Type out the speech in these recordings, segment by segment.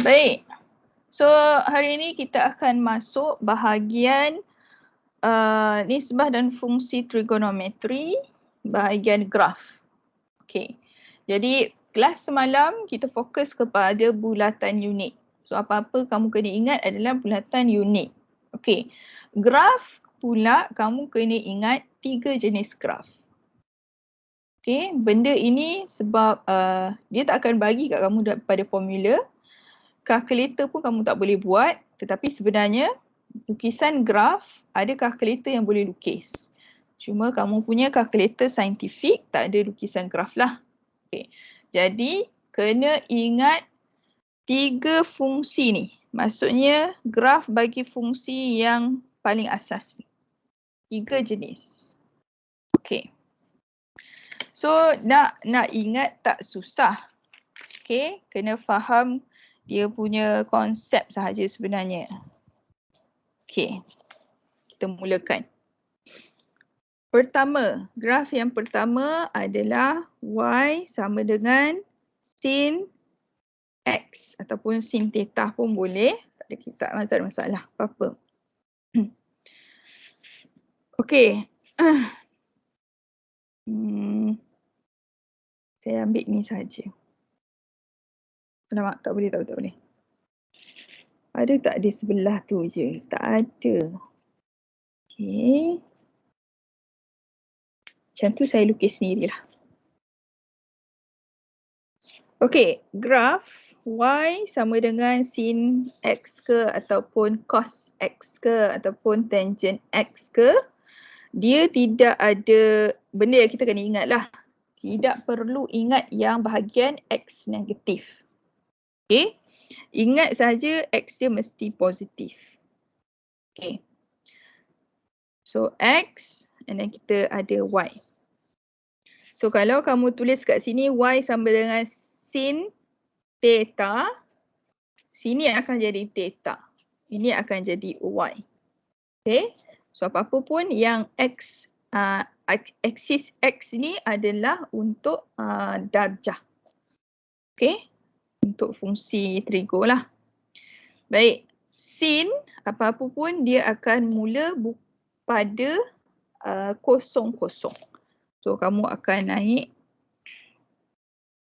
Baik. So hari ini kita akan masuk bahagian nisbah dan fungsi trigonometri, bahagian graf. Okey. Jadi kelas semalam kita fokus kepada bulatan unik. So apa-apa kamu kena ingat adalah bulatan unik. Okey. Graf pula kamu kena ingat 3 jenis graf. Okey, benda ini sebab dia tak akan bagi kat kamu daripada formula. Kalkulator pun kamu tak boleh buat, tetapi sebenarnya lukisan graf ada kalkulator yang boleh lukis. Cuma kamu punya kalkulator saintifik tak ada lukisan graf lah. Okay. Jadi kena ingat 3 fungsi ni. Maksudnya graf bagi fungsi yang paling asas ni. 3 jenis. Okay. So nak ingat tak susah. Okay. Kena faham dia punya konsep sahaja sebenarnya. Okey, kita mulakan. Pertama, graf yang pertama adalah Y sama dengan sin X ataupun sin theta pun boleh. Tak ada masalah apa-apa. Okey. Saya ambil ni saja. Alamak, tak boleh. Ada tak di sebelah tu je? Tak ada. Okey. Macam tu saya lukis sendirilah. Okey, graf Y sama dengan sin X ke ataupun cos X ke ataupun tangent X ke, dia tidak ada benda yang kita kena ingat lah. Tidak perlu ingat yang bahagian X negatif. Okey, ingat saja X dia mesti positif. Okey. So X and then kita ada Y. So kalau kamu tulis kat sini Y sama dengan sin theta, sini akan jadi theta. Ini akan jadi Y. Okay. So apa-apa pun yang X, aksis X ni adalah untuk darjah. Okay. Untuk fungsi trigo lah. Baik. Sin, apa-apa pun dia akan mula pada kosong-kosong. So kamu akan naik.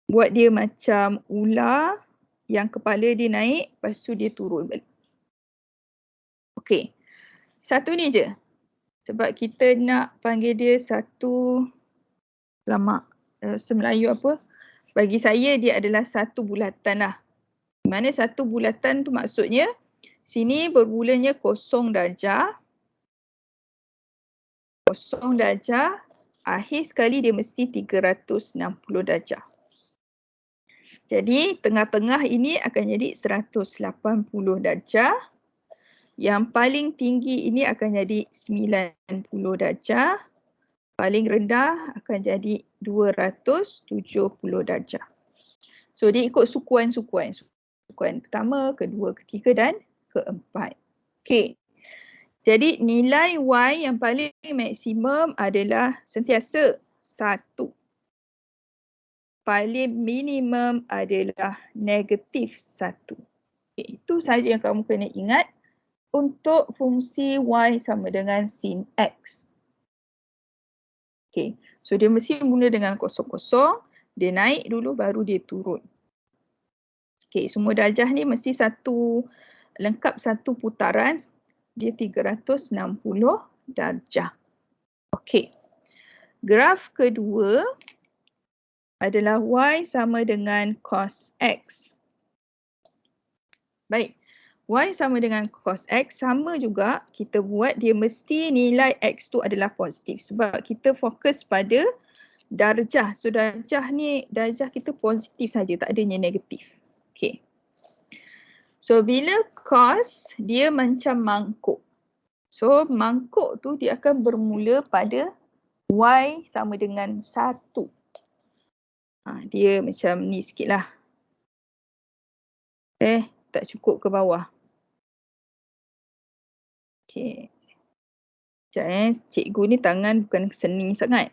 Buat dia macam ular yang kepala dia naik, lepas tu dia turun balik. Okey. Satu ni je. Sebab kita nak panggil dia satu, lama semelayu apa? Bagi saya dia adalah satu bulatan lah. Mana satu bulatan tu maksudnya, sini bermulanya 0 darjah. 0 darjah, akhir sekali dia mesti 360 darjah. Jadi tengah-tengah ini akan jadi 180 darjah. Yang paling tinggi ini akan jadi 90 darjah. Paling rendah akan jadi 270 darjah. So dia ikut sukuan-sukuan. Sukuan pertama, kedua, ketiga dan keempat. Okey. Jadi nilai Y yang paling maksimum adalah sentiasa 1. Paling minimum adalah negatif 1. Okay, itu sahaja yang kamu kena ingat untuk fungsi Y sama dengan sin X. Okay, so dia mesti mula dengan kosong-kosong, dia naik dulu baru dia turun. Okay, semua darjah ni mesti lengkap satu putaran, dia 360 darjah. Okay, graf kedua adalah Y sama dengan cos X. Baik, Y sama dengan cos X, sama juga kita buat dia mesti nilai X tu adalah positif. Sebab kita fokus pada darjah. So darjah kita positif saja, tak adanya negatif. Okay. So bila cos, dia macam mangkuk. So mangkuk tu dia akan bermula pada Y sama dengan 1. Dia macam ni sikit lah. Tak cukup ke bawah. Okay. Sekejap cikgu ni tangan bukan seni sangat.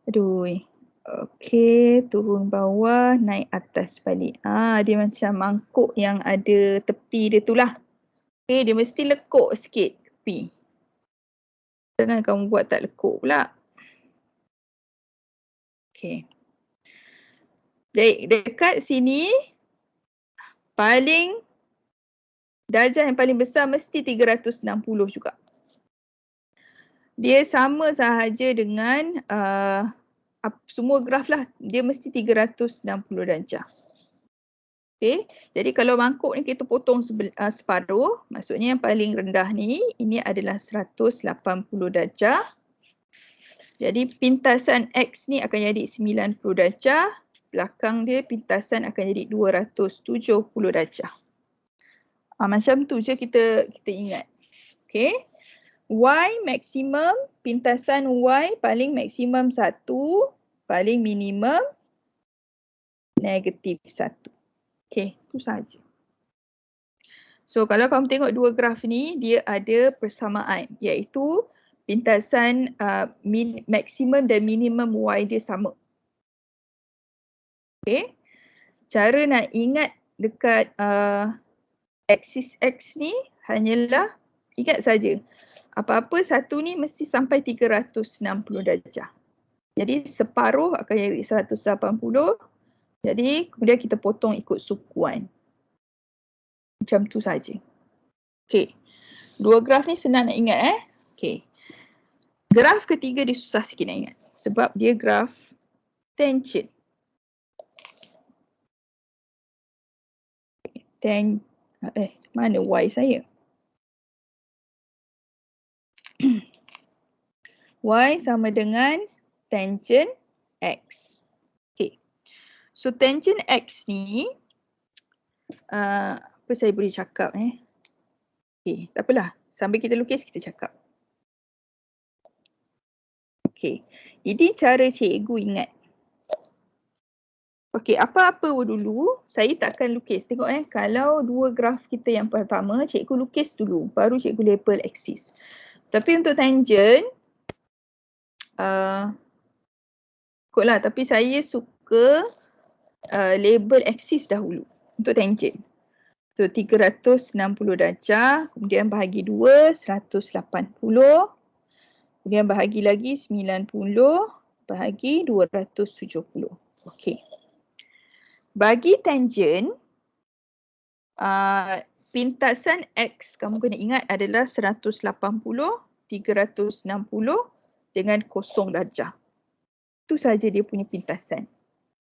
Aduh. Okey, turun bawah, naik atas balik. Dia macam mangkuk yang ada tepi dia tu lah. Okey, dia mesti lekuk sikit tepi. Jangan kamu buat tak lekuk pula. Okey. Baik, dekat sini paling darjah yang paling besar mesti 360 juga. Dia sama sahaja dengan semua graf lah. Dia mesti 360 darjah. Okay. Jadi kalau mangkuk ni kita potong separuh, maksudnya yang paling rendah ni, ini adalah 180 darjah. Jadi pintasan X ni akan jadi 90 darjah. Belakang dia pintasan akan jadi 270 darjah. Macam tu je kita ingat. Okay. Y maksimum, pintasan Y paling maksimum 1, paling minimum negatif 1. Okay, itu sahaja. So kalau kamu tengok dua graf ni, dia ada persamaan, iaitu pintasan maksimum dan minimum Y dia sama. Okay. Cara nak ingat dekat aksis X ni hanyalah ingat saja. Apa-apa satu ni mesti sampai 360 darjah. Jadi separuh akan jadi 180. Jadi kemudian kita potong ikut sukuan. Macam tu saja. Okey. Dua graf ni senang nak ingat Okey. Graf ketiga dia susah sikit nak ingat. Sebab dia graf tangent. Mana Y saya? Y sama dengan tangent X. Okay. So tangent X ni, apa saya boleh cakap Okay, tak apalah. Sambil kita lukis, kita cakap. Okay, ini cara cikgu ingat. Okay, apa-apa dulu, saya takkan lukis. Tengok kalau dua graf kita yang pertama, cikgu lukis dulu. Baru cikgu label aksis. Tapi untuk tangent, ikutlah. Tapi saya suka label aksis dahulu untuk tangent. So 360 darjah, kemudian bahagi 2, 180. Kemudian bahagi lagi 90, bahagi 270. Okey. Bagi tangent, pintasan X kamu kena ingat adalah 180, 360 dengan 0 darjah. Itu saja dia punya pintasan.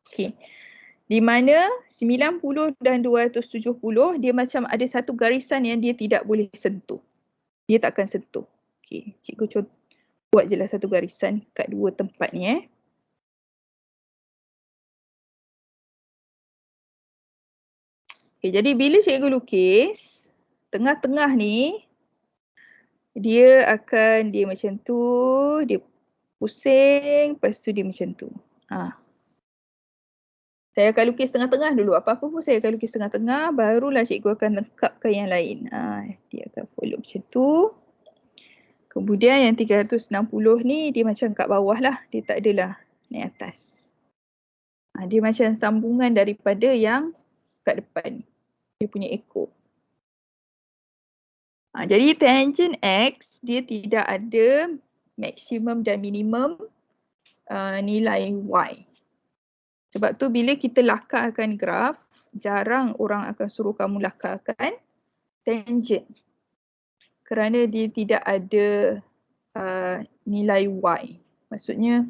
Okey. Di mana 90 dan 270 dia macam ada satu garisan yang dia tidak boleh sentuh. Dia takkan sentuh. Okey, cikgu buat je lah satu garisan kat dua tempat ni Okey, jadi bila cikgu lukis, tengah-tengah ni dia macam tu, dia pusing, lepas tu dia macam tu. Saya akan lukis tengah-tengah dulu. Apa-apa pun saya akan lukis tengah-tengah. Barulah cikgu akan lengkapkan yang lain. Dia akan follow macam tu. Kemudian yang 360 ni dia macam kat bawah lah. Dia tak adalah naik atas. Dia macam sambungan daripada yang kat depan. Dia punya ekor. Jadi tangent X dia tidak ada maksimum dan minimum nilai Y. Sebab tu bila kita lakarkan graf, jarang orang akan suruh kamu lakarkan tangent. Kerana dia tidak ada nilai Y. Maksudnya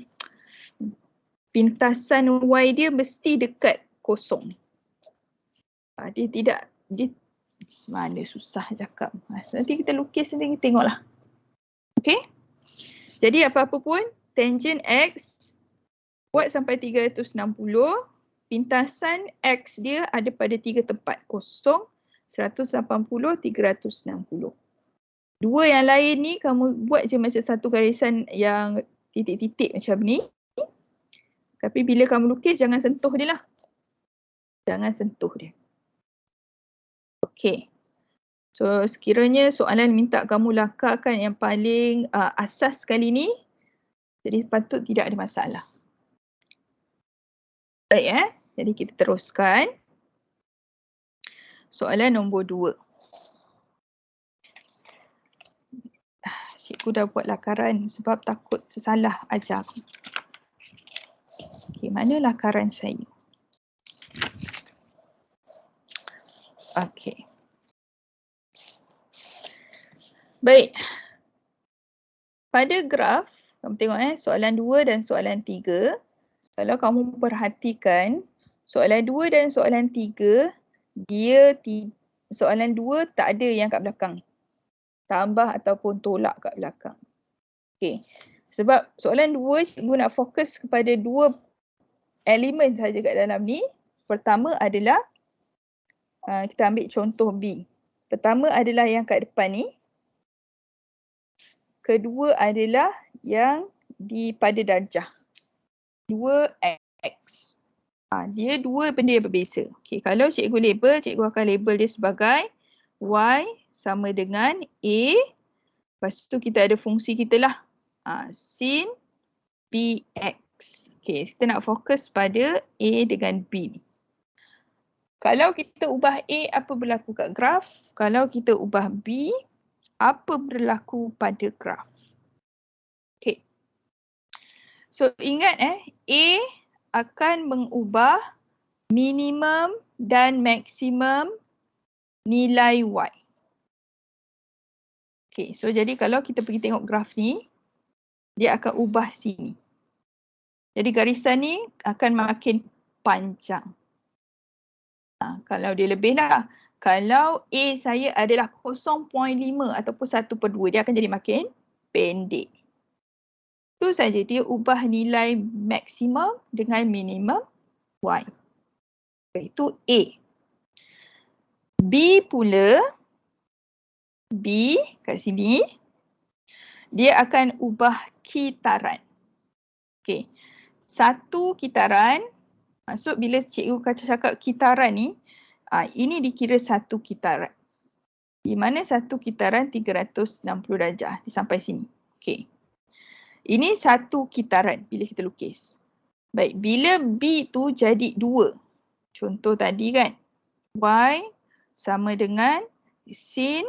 pintasan Y dia mesti dekat kosong. Dia tidak, mana susah cakap. Nanti kita lukis, nanti kita tengoklah. Okay? Jadi apa-apa pun, tangent X buat sampai 360, pintasan X dia ada pada 3 tempat, 0, 180, 360. Dua yang lain ni kamu buat je macam satu garisan yang titik-titik macam ni. Tapi bila kamu lukis jangan sentuh dia lah. Jangan sentuh dia. Okay. So sekiranya soalan minta kamu lakarkan yang paling asas kali ni, jadi patut tidak ada masalah. Baik jadi kita teruskan. Soalan nombor 2. Cikgu dah buat lakaran sebab takut tersalah ajar aku. Okey, mana lakaran saya? Okey. Baik. Pada graf, kamu tengok soalan 2 dan soalan 3. Kalau kamu perhatikan, soalan 2 dan soalan 3, soalan 2 tak ada yang kat belakang. Tambah ataupun tolak kat belakang. Okey. Sebab soalan 2 cikgu nak fokus kepada 2 elemen saja kat dalam ni. Pertama adalah kita ambil contoh B. Pertama adalah yang kat depan ni. Kedua adalah yang pada darjah. 2x. Dia dua benda yang berbeza. Okey, kalau cikgu label, cikgu akan label dia sebagai y sama dengan A. Lepas tu kita ada fungsi kita lah. Sin bx. Okey, kita nak fokus pada A dengan B ni. Kalau kita ubah A, apa berlaku kat graf? Kalau kita ubah B, apa berlaku pada graf? Okey. So ingat A akan mengubah minimum dan maksimum nilai Y. Okey, so jadi kalau kita pergi tengok graf ni, dia akan ubah sini. Jadi garisan ni akan makin panjang. Kalau dia lebih lah. Kalau A saya adalah 0.5 ataupun 1/2, dia akan jadi makin pendek. Itu saja, dia ubah nilai maksimum dengan minimum Y. Itu A. B pula, B kat sini, dia akan ubah kitaran. Okey. Satu kitaran, maksud bila cikgu cakap kitaran ni, ini dikira satu kitaran. Di mana satu kitaran 360 darjah sampai sini. Okey. Ini satu kitaran bila kita lukis. Baik, bila B tu jadi 2. Contoh tadi kan, Y sama dengan sin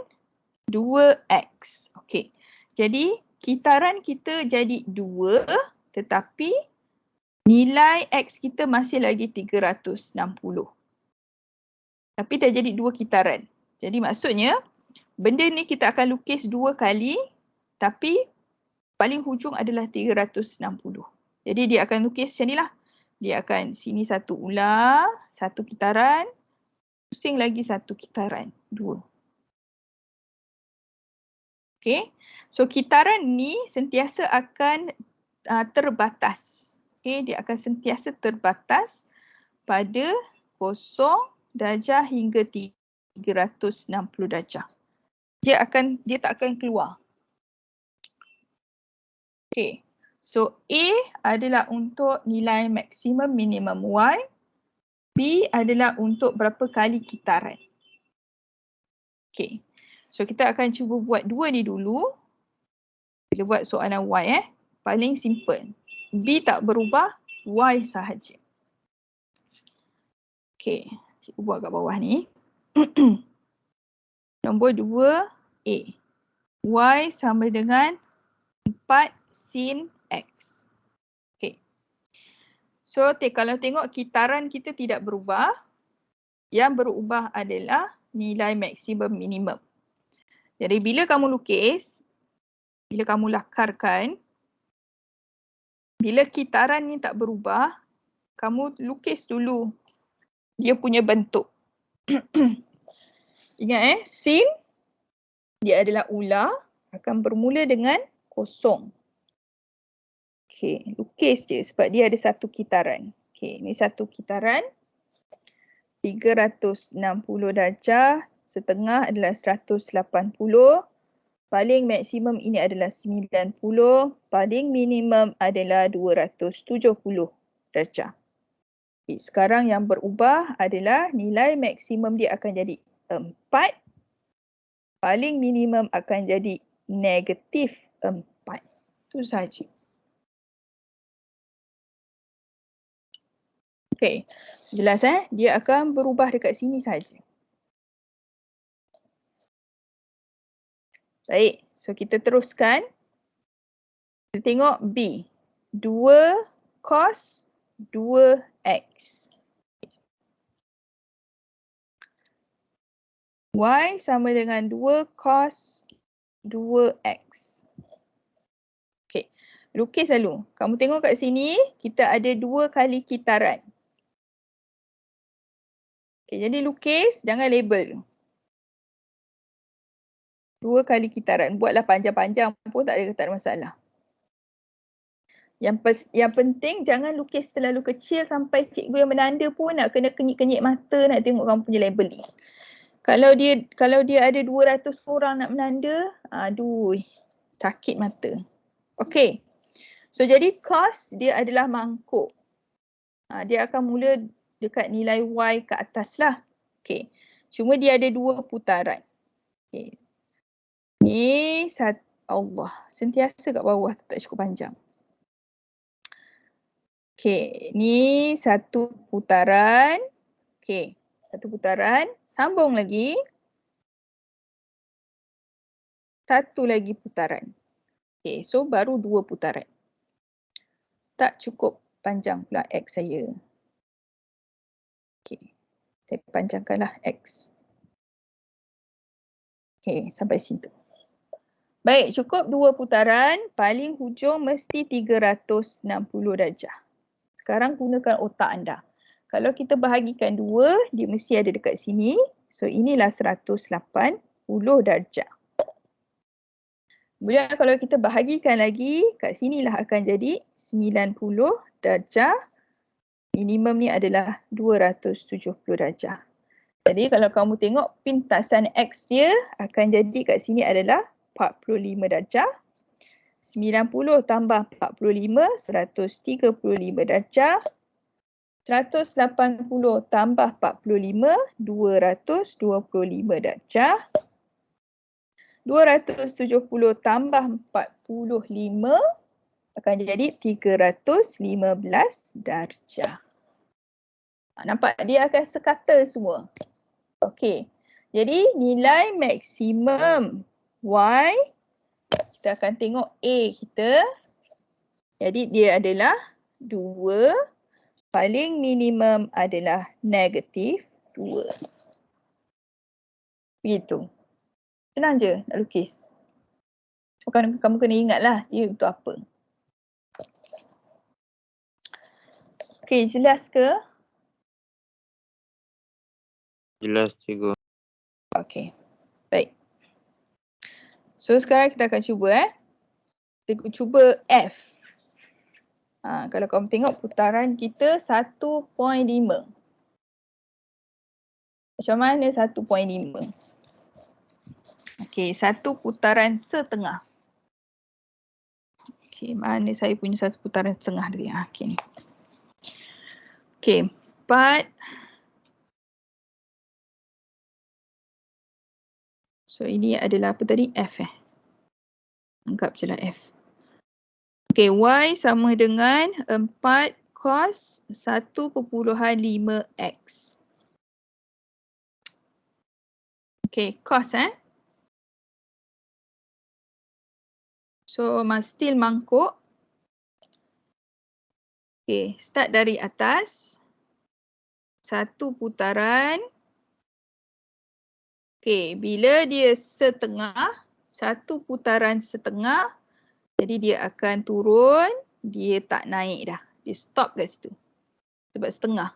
2x. Okey. Jadi kitaran kita jadi 2, tetapi nilai x kita masih lagi 360. Tapi dah jadi 2 kitaran. Jadi maksudnya benda ni kita akan lukis 2 kali, tapi paling hujung adalah 360. Jadi dia akan lukis macam ni lah. Dia akan sini satu ular, satu kitaran, pusing lagi satu kitaran, 2. Okay. So kitaran ni sentiasa akan terbatas. Okay. Dia akan sentiasa terbatas pada 0 darjah hingga 360 darjah. Dia tak akan keluar. Okay. So A adalah untuk nilai maksimum minimum Y. B adalah untuk berapa kali kitaran. Okay. So kita akan cuba buat 2 ni dulu. Bila buat soalan Y paling simple. B tak berubah, Y sahaja. Okay. Cikgu buat kat bawah ni. Nombor 2 A. Y sama dengan 4 sin X. Okay. So kalau tengok kitaran kita tidak berubah. Yang berubah adalah nilai maksimum minimum. Jadi bila kamu lukis, bila kamu lakarkan, bila kitaran ni tak berubah, kamu lukis dulu dia punya bentuk. Ingat sin, dia adalah ular, akan bermula dengan 0. Okey, lukis je sebab dia ada satu kitaran. Okey, ni satu kitaran. 360 darjah, setengah adalah 180. Paling maksimum ini adalah 90. Paling minimum adalah 270 darjah. Okay, sekarang yang berubah adalah nilai maksimum dia akan jadi 4. Paling minimum akan jadi negatif 4. Itu sahaja. Okay, jelas dia akan berubah dekat sini saja. Baik, so kita teruskan. Kita tengok B. 2 cos 2x. Y sama dengan 2 cos 2x. Okay, lukis dulu. Kamu tengok kat sini, kita ada 2 kali kitaran. Okay, jadi lukis, jangan label. 2 kali kitaran. Buatlah panjang-panjang pun tak ada masalah. Yang penting jangan lukis terlalu kecil sampai cikgu yang menanda pun nak kena kenyit-kenyit mata nak tengok kamu punya labeling. Kalau dia ada 200 orang nak menanda, aduh, sakit mata. Okay. So jadi cos dia adalah mangkuk. Dia akan mula dekat nilai Y ke atas lah. Okay. Cuma dia ada 2 putaran. Okay. Ni Allah, sentiasa kat bawah tu tak cukup panjang. Okay, ni satu putaran. Okay, satu putaran. Sambung lagi. Satu lagi putaran. Okay, so baru 2 putaran. Tak cukup panjang pula X saya. Okay, saya panjangkanlah X. Okay, sampai situ. Baik, cukup 2 putaran. Paling hujung mesti 360 darjah. Sekarang gunakan otak anda. Kalau kita bahagikan 2, dia mesti ada dekat sini. So inilah 180 darjah. Kemudian kalau kita bahagikan lagi, kat sinilah akan jadi 90 darjah. Minimum ni adalah 270 darjah. Jadi kalau kamu tengok pintasan X dia akan jadi kat sini adalah 45 darjah. 90 tambah 45, 135 darjah. 180 tambah 45, 225 darjah. 270 tambah 45 akan jadi 315 darjah. Nampak dia akan sekata semua. Okey. Jadi nilai maksimum Y, kita akan tengok A kita. Jadi dia adalah 2. Paling minimum adalah negatif 2. Begitu. Senang je nak lukis. Kamu kena ingatlah dia untuk apa. Okey, jelas ke? Jelas, cikgu. Okey, baik. So sekarang kita akan cuba Kita cuba F. Kalau kamu tengok putaran kita 1.5. Macam mana 1.5? Okey, satu putaran setengah. Okey, mana saya punya satu putaran setengah tadi? Okey ni. Okey, 4. So ini adalah apa tadi? F Anggap je lah F. Okey, Y sama dengan 4 cos 1.5x. Okey, cos So still mangkuk. Okey, start dari atas. Satu putaran. Okey, bila dia setengah, satu putaran setengah, jadi dia akan turun, dia tak naik dah. Dia stop kat situ. Sebab setengah.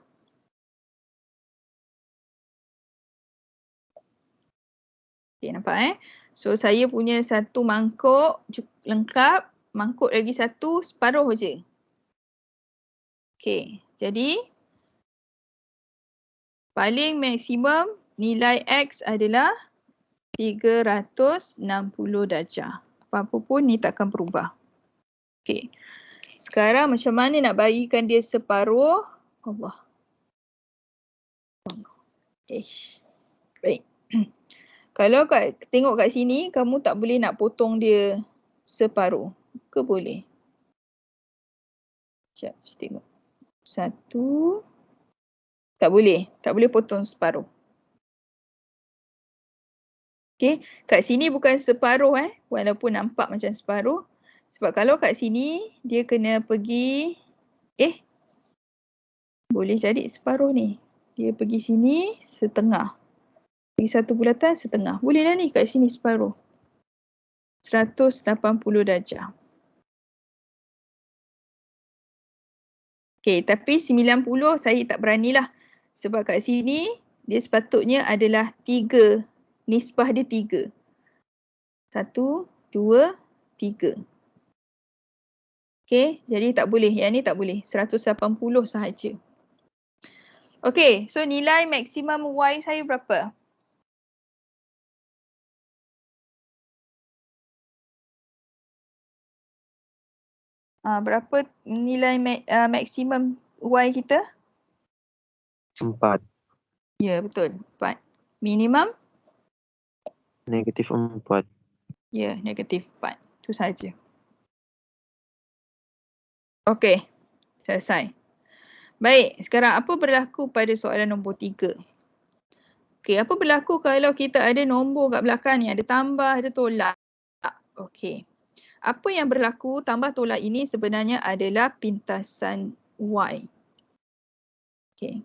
Okey, nampak So saya punya satu mangkuk lengkap, mangkuk lagi satu, separuh je. Okey, jadi paling maksimum nilai X adalah 360 darjah. Apa-apa pun ni takkan berubah. Okey. Sekarang macam mana nak bagikan dia separuh? Allah. Baik. Kalau tengok kat sini, kamu tak boleh nak potong dia separuh. Ke boleh? Sekejap, saya tengok. 1, Tak boleh potong separuh. Okay, kat sini bukan separuh walaupun nampak macam separuh. Sebab kalau kat sini dia kena pergi, boleh jadi separuh ni. Dia pergi sini setengah. Pergi satu bulatan setengah. Boleh lah ni kat sini separuh. 180 darjah. Okay, tapi 90 saya tak beranilah. Sebab kat sini dia sepatutnya adalah 3. Nisbah dia 3. 1, 2, 3. Okay, jadi tak boleh. Yang ni tak boleh. 180 sahaja. Okay, so nilai maksimum Y saya berapa? Berapa nilai maksimum Y kita? 4. Ya, betul. 4. Minimum? -4. Ya, -4. Itu saja. Okey, selesai. Baik, sekarang apa berlaku pada soalan nombor 3? Okey, apa berlaku kalau kita ada nombor kat belakang ni, ada tambah, ada tolak? Okey. Apa yang berlaku tambah tolak ini sebenarnya adalah pintasan Y. Okey.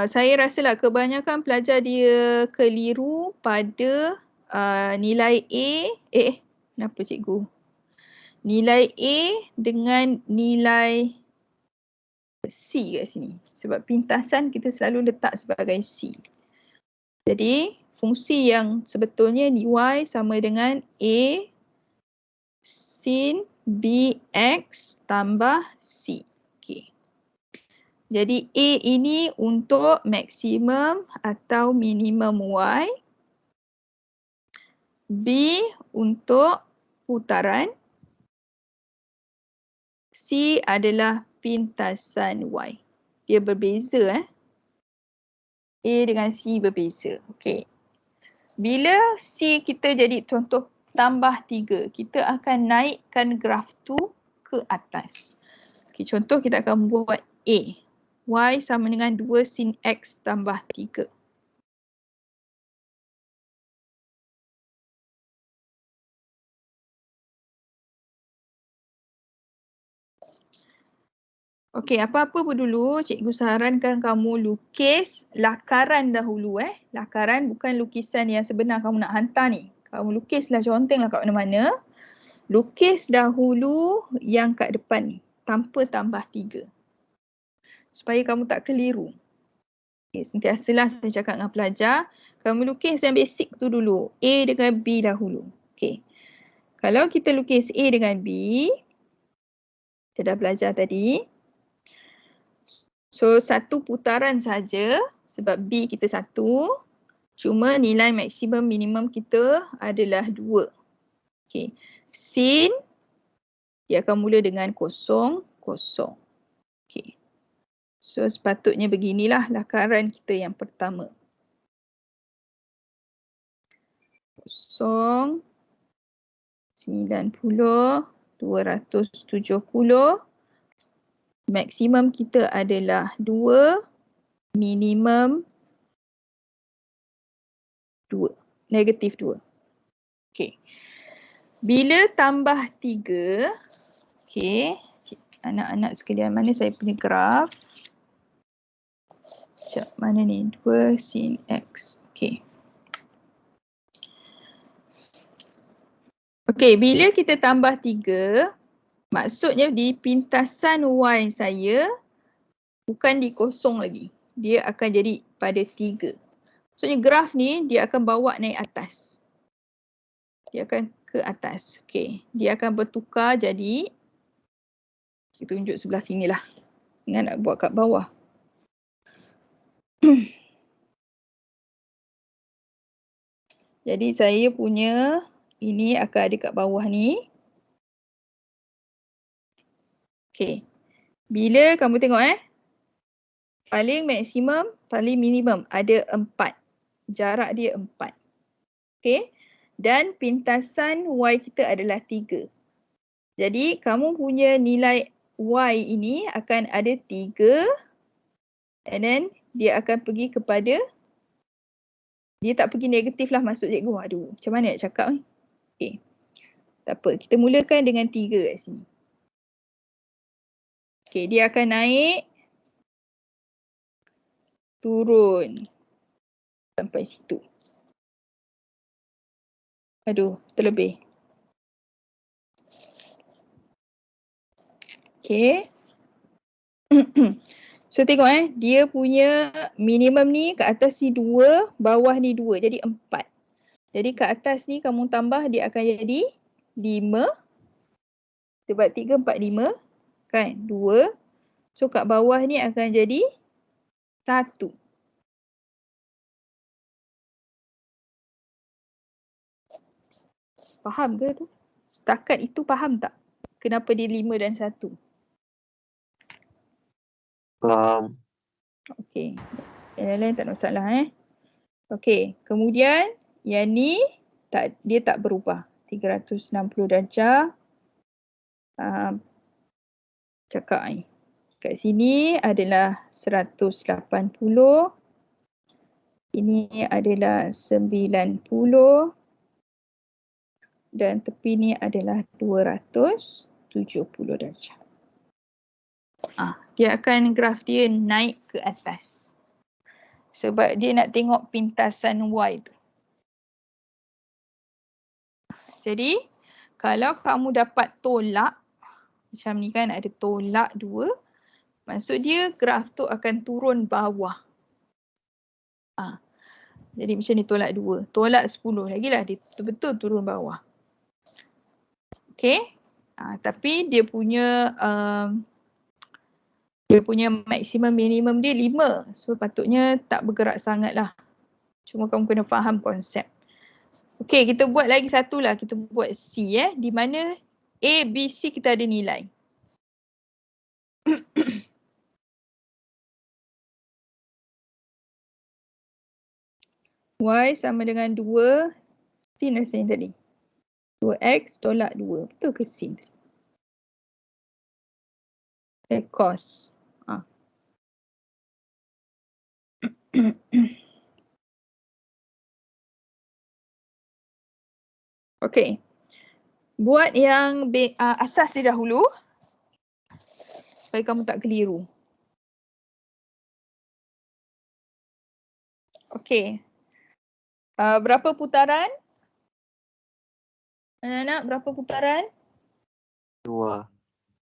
Saya rasalah kebanyakan pelajar dia keliru pada nilai A. Kenapa cikgu? Nilai A dengan nilai C kat sini. Sebab pintasan kita selalu letak sebagai C. Jadi fungsi yang sebetulnya Y sama dengan A sin BX tambah C. Okay. Jadi A ini untuk maksimum atau minimum Y. B untuk putaran. C adalah pintasan Y. Dia berbeza A dengan C berbeza. Okey. Bila C kita jadi contoh tambah 3, kita akan naikkan graf tu ke atas. Okey, contoh kita akan buat A. Y sama dengan 2 sin X tambah 3. Okey, apa-apa pun dulu, cikgu sarankan kamu lukis lakaran dahulu. Lakaran bukan lukisan yang sebenar kamu nak hantar ni. Kamu lukislah, contenglah kat mana-mana. Lukis dahulu yang kat depan ni, tanpa tambah 3. Supaya kamu tak keliru. Okay, sentiasalah saya cakap dengan pelajar, kamu lukis yang basic tu dulu. A dengan B dahulu. Okay. Kalau kita lukis A dengan B, kita dah belajar tadi. So, satu putaran saja sebab B kita 1. Cuma nilai maksimum minimum kita adalah 2. Okay. Sin, dia akan mula dengan 0, 0. Okay. So, sepatutnya beginilah lakaran kita yang pertama. 0, 90, 270. Maksimum kita adalah 2, minimum 2, negatif 2. Okay. Bila tambah 3, okay, anak-anak sekalian, mana saya punya graf? Sekejap, mana ni? 2 sin X. Okay. Okay, bila kita tambah 3, maksudnya di pintasan Y saya bukan di kosong lagi. Dia akan jadi pada 3. Maksudnya graf ni dia akan bawa naik atas. Dia akan ke atas. Okey. Dia akan bertukar jadi, kita tunjuk sebelah sini lah. Dengan nak buat kat bawah. Jadi saya punya ini akan ada kat bawah ni. Okey. Bila kamu tengok paling maksimum, paling minimum ada 4. Jarak dia 4. Okey. Dan pintasan Y kita adalah 3. Jadi kamu punya nilai Y ini akan ada 3 And then dia akan pergi kepada, dia tak pergi negatif lah maksud cikgu. Aduh, macam mana nak cakap ni? Okay. Tak apa, kita mulakan dengan 3 kat sini. Okay, dia akan naik, turun sampai situ. Aduh, terlebih. Okay. So tengok dia punya minimum ni kat atas ni 2, bawah ni 2, jadi 4. Jadi kat atas ni kamu tambah dia akan jadi 5. Sebab 3, 4, 5 kan 2. So kat bawah ni akan jadi 1. Faham ke tu? Setakat itu faham tak? Kenapa dia 5 dan 1? Faham. Okey. Yang lain tak ada masalah Okey, kemudian yang ni dia tak berubah. 360 darjah. Cakap ni. Kat sini adalah 180. Ini adalah 90. Dan tepi ni adalah 270 darjah. Dia akan graf dia naik ke atas. Sebab dia nak tengok pintasan Y tu. Jadi, kalau kamu dapat tolak, macam ni kan ada tolak 2, maksud dia graf tu akan turun bawah. Jadi macam ni tolak 2. Tolak 10 lagi lah dia betul-betul turun bawah. Okay. Tapi dia punya maksimum minimum dia 5. So patutnya tak bergerak sangat lah. Cuma kamu kena faham konsep. Okay, kita buat lagi satu lah. Kita buat C di mana A, B, C kita ada nilai. Y sama dengan 2 sin sin tadi. 2x tolak 2. Betul ke sin? Cos. Okay. Buat yang asas dia dahulu. Supaya kamu tak keliru. Okay. Berapa putaran? Anak-anak, berapa putaran? 2.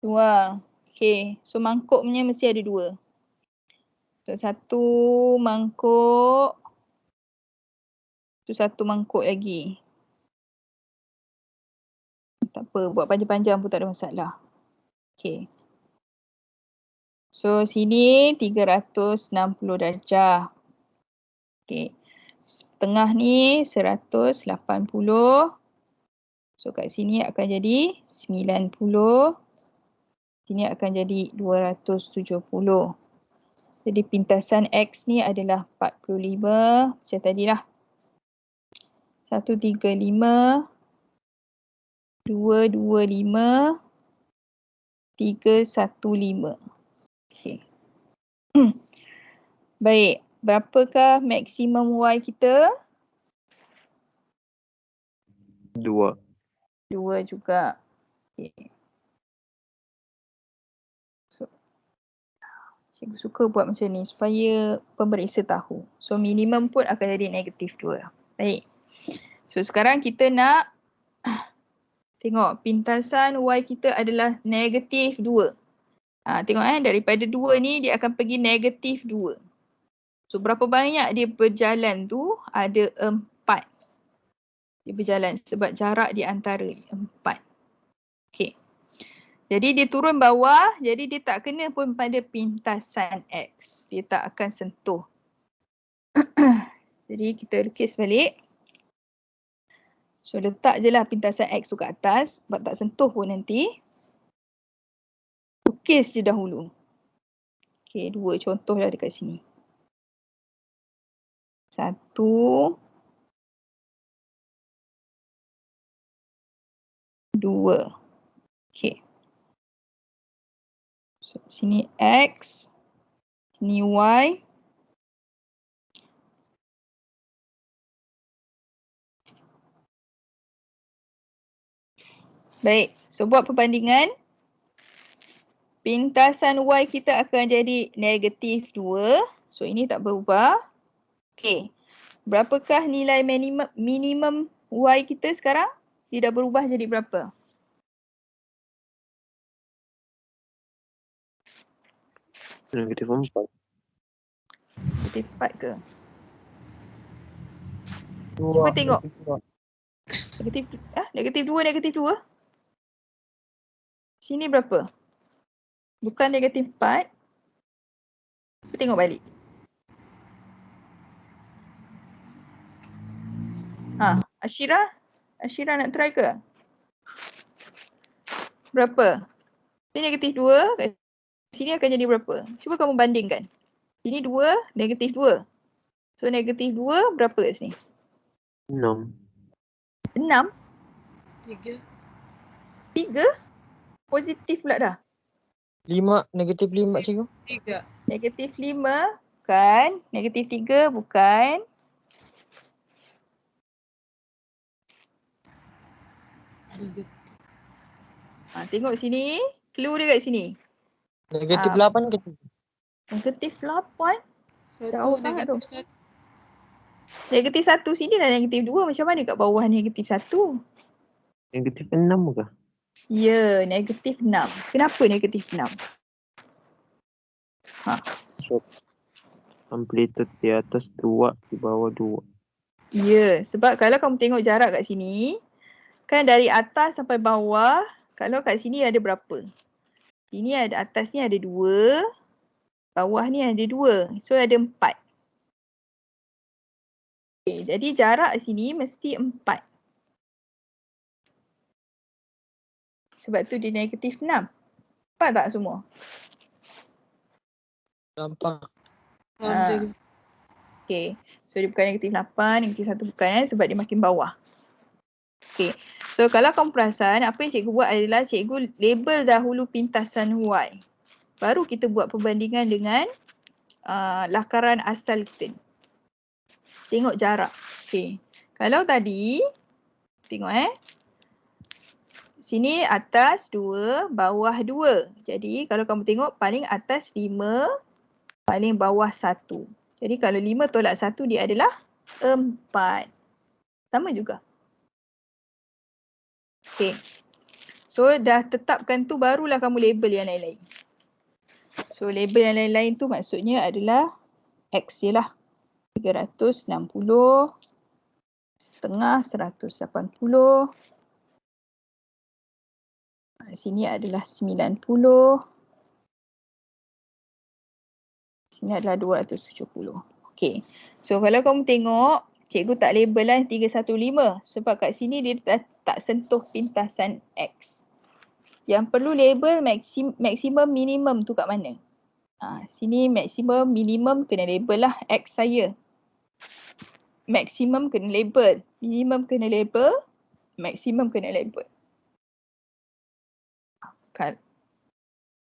2. Okay. So mangkuknya mesti ada 2. So 1 mangkuk. So 1 mangkuk lagi. Tak apa, buat panjang-panjang pun tak ada masalah. Okay. So sini 360 darjah. Okay. Tengah ni 180. So kat sini akan jadi 90. Sini akan jadi 270. Jadi pintasan X ni adalah 45. Macam tadi lah. 135. 225. 315. Okay. Baik. Berapakah maksimum Y kita? 2. 2 juga. Okay. So, cikgu suka buat macam ni supaya pemeriksa tahu. So minimum pun akan jadi negatif 2. Baik. So sekarang kita nak tengok pintasan Y kita adalah negatif 2. Tengok daripada 2 ni dia akan pergi negatif 2. So berapa banyak dia berjalan tu? Ada 4. Dia berjalan sebab jarak di antara 4. Okay. Jadi dia turun bawah, jadi dia tak kena pun pada pintasan X. Dia tak akan sentuh. Jadi kita lukis balik. So letak je lah pintasan X tu kat atas sebab tak sentuh pun nanti. Lukis je dahulu. Okay, 2 contoh lah dekat sini. 1. 2. Okay. So sini X. Sini Y. Baik, so buat perbandingan. Pintasan Y kita akan jadi negatif 2. So ini tak berubah. Okey. Berapakah nilai minimum Y kita sekarang? Dia dah berubah jadi berapa? Negatif 4. Negatif 4 ke? Dua. Cuba tengok. Negatif dua. Negatif 2, negatif 2. Sini berapa? Bukan negatif 4. Cuba tengok balik. Ashira nak try ke? Berapa? Sini negatif 2, kat sini akan jadi berapa? Cuba kamu bandingkan. Sini 2, negatif 2. So negatif 2 berapa kat sini? 6. 6? 3. 3? Positif pula dah. 5. Negatif 5 cikgu. 3. Negatif 5 bukan. Negatif 3 bukan. Tengok sini. Clue dia kat sini. Negatif Ah. 8 ke? Negatif 8. 1, Jauh sangat tu. negatif 1. Negatif 1 sini dah negatif 2. Macam mana kat bawah negatif 1? Negatif 6 ke? Ya, negatif 6. Kenapa negatif 6? So, amplitude di atas 2, di bawah 2. Ya, sebab kalau kamu tengok jarak kat sini, kan dari atas sampai bawah, kalau kat sini ada berapa? Sini ada, atas ni ada 2, bawah ni ada 2. So ada 4. Okay, jadi jarak sini mesti 4. Sebab tu dia negatif 6. Nampak tak semua? Nampak. Okay. So dia bukan negatif 8, negatif 1 bukan sebab dia makin bawah. Okay. So kalau kamu perasan, apa yang cikgu buat adalah cikgu label dahulu pintasan Y. Baru kita buat perbandingan dengan lakaran asal kita. Tengok jarak. Okay. Kalau tadi, tengok sini atas 2, bawah 2. Jadi kalau kamu tengok paling atas 5, paling bawah 1. Jadi kalau 5 tolak 1 dia adalah 4. Sama juga. Okay. So dah tetapkan tu barulah kamu label yang lain-lain. So label yang lain-lain tu maksudnya adalah X je lah. 360, setengah 180. Sini adalah 90. Sini adalah 270. Okay. So kalau kamu tengok, cikgu tak label lah 315. Sebab kat sini dia tak sentuh pintasan X. Yang perlu label maksimum minimum tu kat mana? Sini maksimum minimum kena label lah X saya. Maksimum kena label. Minimum kena label. Maksimum kena label.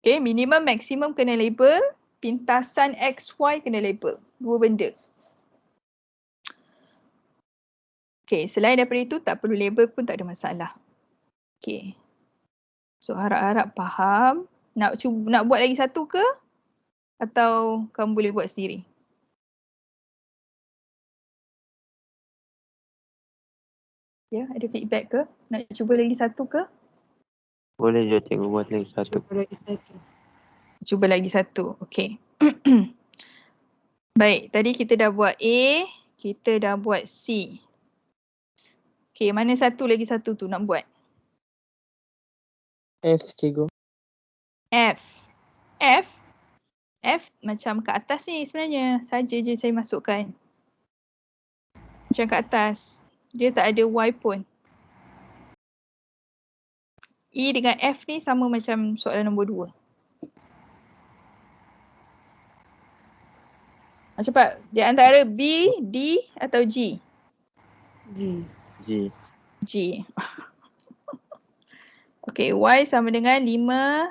Okay, minimum maksimum kena label. Pintasan XY kena label. Dua benda. Okay, selain daripada itu tak perlu label pun tak ada masalah. Okay. So harap-harap faham. Nak buat lagi satu ke? Atau kamu boleh buat sendiri? Ya, ada feedback ke? Nak cuba lagi satu ke? Boleh je cikgu buat lagi satu. Cuba lagi satu. Okay. Baik, tadi kita dah buat A, kita dah buat C. Okay, mana lagi satu tu nak buat? F cikgu. F macam kat atas ni sebenarnya. Saja je saya masukkan. Macam kat atas. Dia tak ada Y pun. E dengan F ni sama macam soalan nombor 2. Cepat. Di antara B, D atau G? G. G. Okay, Y sama dengan 5.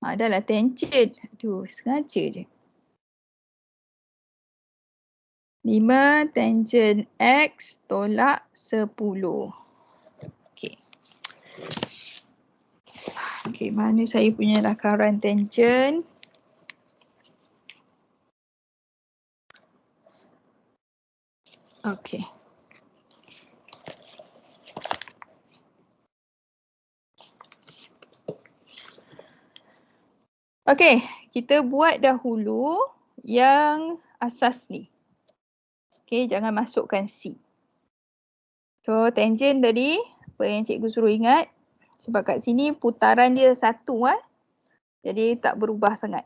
Dah lah tangent. Aduh, sengaja je. 5 tangent X tolak 10. Okey. Okey, mana saya punya lakaran tangent? Okey. Okey, kita buat dahulu yang asas ni. Okey, jangan masukkan C. So, tangent tadi, apa yang cikgu suruh ingat, sebab kat sini putaran dia satu jadi tak berubah sangat.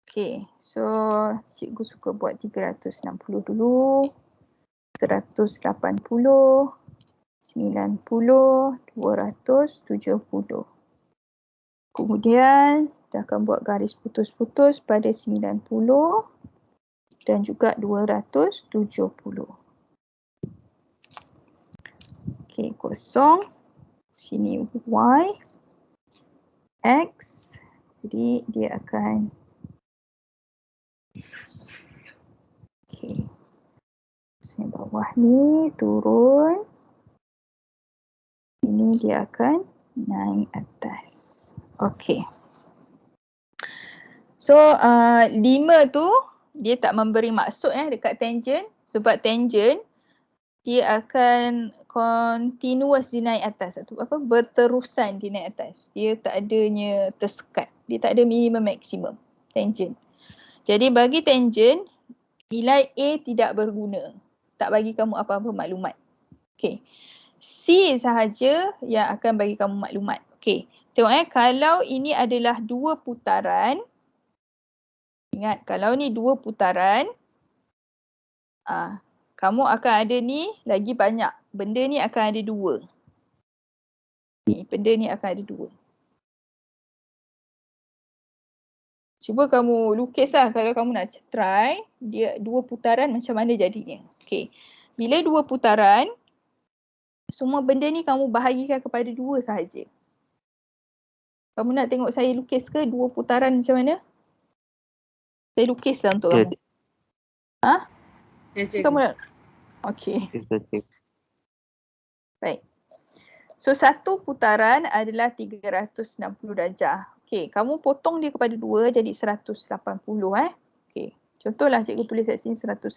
Okey, so cikgu suka buat 360 dulu. 180, 90, 270. Kemudian kita akan buat garis putus-putus pada 90 dan juga 270. Okey, kosong. Sini Y, X. Jadi dia akan okey. Sini bawah ni turun. Ini dia akan naik atas. Okey. So 5 tu dia tak memberi maksud dekat tangent sebab tangent dia akan continuous di naik atas atau berterusan di naik atas. Dia tak adanya tersekat. Dia tak ada minimum maksimum tangent. Jadi bagi tangent nilai A tidak berguna. Tak bagi kamu apa-apa maklumat. Okey. C sahaja yang akan bagi kamu maklumat. Okey. Tengok kalau ini adalah dua putaran. Ingat kalau ni dua putaran. Kamu akan ada ni lagi banyak. Benda ni akan ada dua. Ni, benda ni akan ada dua. Cuba kamu lukislah kalau kamu nak try. Dia dua putaran macam mana jadinya. Okey. Bila dua putaran, semua benda ni kamu bahagikan kepada dua sahaja. Kamu nak tengok saya lukis ke dua putaran macam mana? Saya lukislah untuk kamu. Ya, cikgu. Kamu nak? Okey. Estetik. Baik. So satu putaran adalah 360 darjah. Okey, kamu potong dia kepada dua jadi 180 Okey. Contohlah cikgu tulis kat sini 180.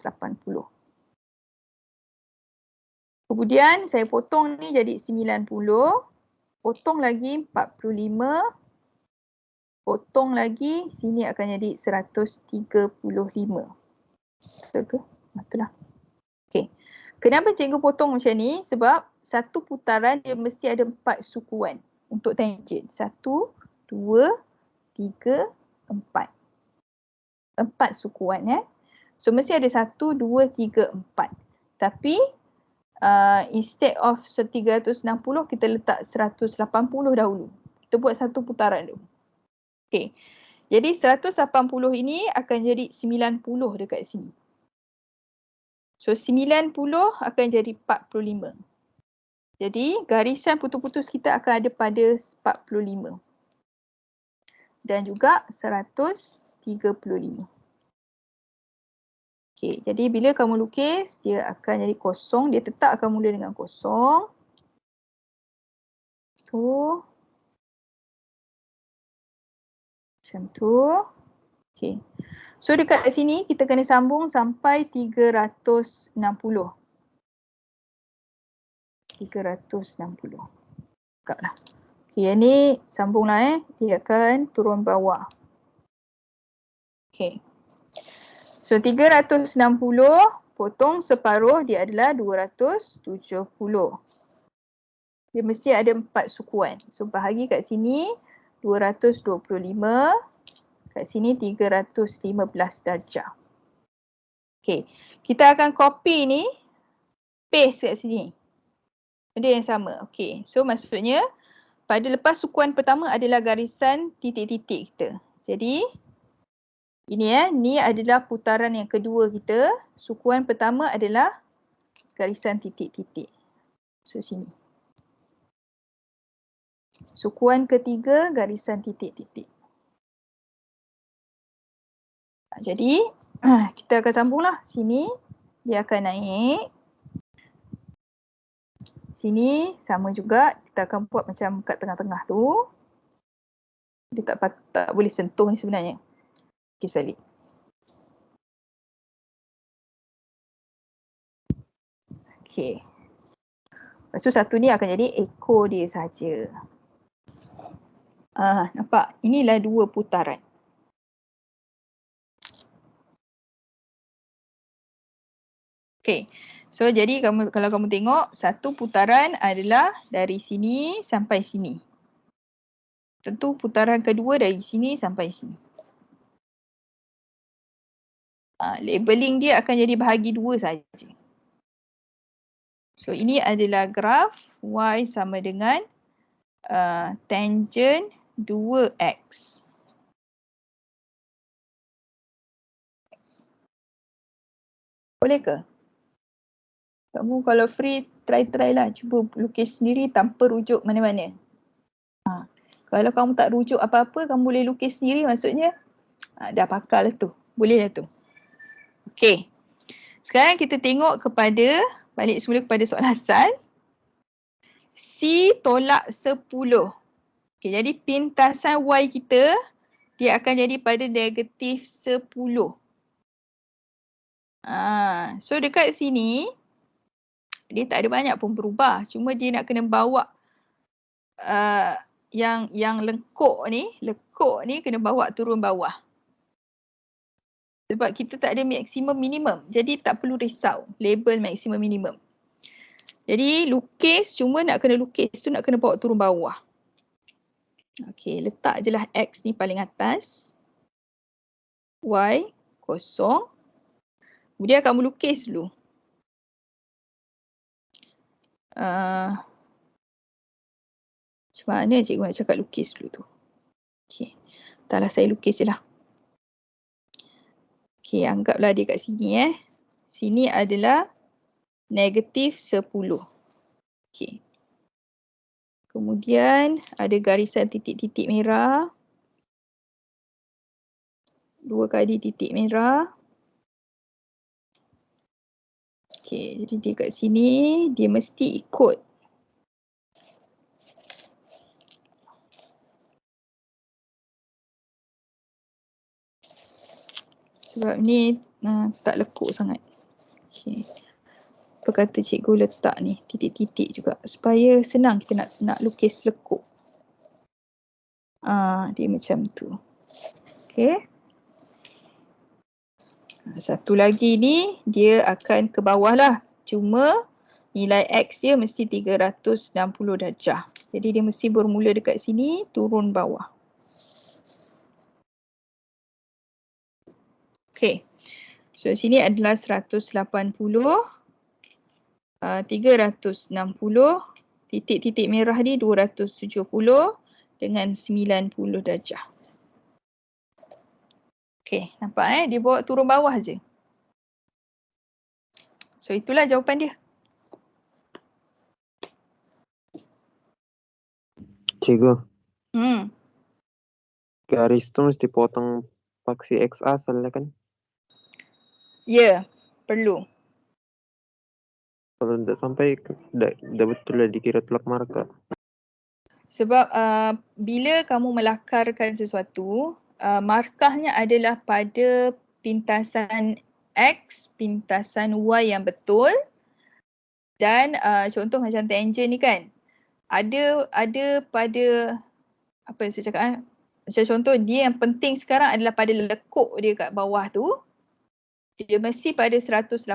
Kemudian saya potong ni jadi 90. Potong lagi 45. Potong lagi sini akan jadi 135. Betul ke? Betul lah. Okey. Kenapa cikgu potong macam ni? Sebab satu putaran dia mesti ada 4 sukuan untuk tangent. 1, 2, 3, 4. 4 sukuan So mesti ada 1, 2, 3, 4. Tapi instead of 360 kita letak 180 dahulu. Kita buat satu putaran dulu. Okey. Jadi 180 ini akan jadi 90 dekat sini. So 90 akan jadi 45. Jadi garisan putus-putus kita akan ada pada 45. Dan juga 135. Okey, jadi bila kamu lukis, dia akan jadi kosong. Dia tetap akan mula dengan kosong. Tu. Macam tu. Okey. So dekat sini kita kena sambung sampai 360. 360. Bukalah. Okey, yang ni sambunglah Dia akan turun bawah. Okey. So 360 potong separuh dia adalah 270. Dia mesti ada 4 sukuan. So bahagi kat sini 225. Kat sini 315 darjah. Okey. Kita akan copy ni. Paste kat sini. Benda yang sama. Okey. So maksudnya pada lepas sukuan pertama adalah garisan titik-titik kita. Jadi ini ni adalah putaran yang kedua kita. Sukuan pertama adalah garisan titik-titik. So sini. Sukuan ketiga garisan titik-titik. Jadi kita akan sambunglah. Sini dia akan naik. Sini sama juga, kita akan buat macam kat tengah-tengah tu. Dia tak boleh sentuh ni sebenarnya. Kis balik. Okey. Lepas tu satu ni akan jadi ekor dia saja. Nampak? Inilah dua putaran. Okey. So jadi kalau kamu tengok, satu putaran adalah dari sini sampai sini. Tentu putaran kedua dari sini sampai sini. Labeling dia akan jadi bahagi dua saja. So ini adalah graf y sama dengan tangent 2x. Boleh ke? Kamu kalau free, try lah. Cuba lukis sendiri tanpa rujuk mana-mana. Kalau kamu tak rujuk apa-apa, kamu boleh lukis sendiri, maksudnya dah pakar lah tu. Boleh lah tu. Okey. Sekarang kita tengok balik semula kepada soalan asal. C tolak 10. Okey, jadi pintasan y kita, dia akan jadi pada negatif 10. So dekat sini, dia tak ada banyak pun berubah. Cuma dia nak kena bawa yang lekuk ni kena bawa turun bawah. Sebab kita tak ada maksimum minimum. Jadi tak perlu risau label maksimum minimum. Jadi lukis, cuma nak kena bawa turun bawah. Okey, letak je lah X ni paling atas. Y kosong. Kemudian kamu lukis dulu. Macam mana cikgu nak cakap lukis dulu tu? Okey, entahlah saya lukis je lah. Okey, anggaplah dia kat sini Sini adalah negatif 10. Okey. Kemudian ada garisan titik-titik merah. 2 kali titik merah. Okey, jadi dia kat sini, dia mesti ikut. Sebab ni tak lekuk sangat. Okey. Apa kata cikgu letak ni titik-titik juga supaya senang kita nak lukis lekuk. Dia macam tu. Okey. Satu lagi ni dia akan ke bawah lah. Cuma nilai X dia mesti 360 darjah. Jadi dia mesti bermula dekat sini turun bawah. Okey. So sini adalah 180. 360, titik-titik merah ni 270 dengan 90 darjah. Okey, nampak dia bawa turun bawah je. So itulah jawapan dia. Cikgu, Garis tu mesti potong paksi X asal kan? Ya, perlu. Kalau tidak sampai, dah betul lah dikira telak markah. Sebab bila kamu melakarkan sesuatu, markahnya adalah pada pintasan X, pintasan Y yang betul. Dan contoh macam tangent ni kan, ada pada, apa yang saya cakap macam contoh dia yang penting sekarang adalah pada lekuk dia kat bawah tu, dia mesti pada 180.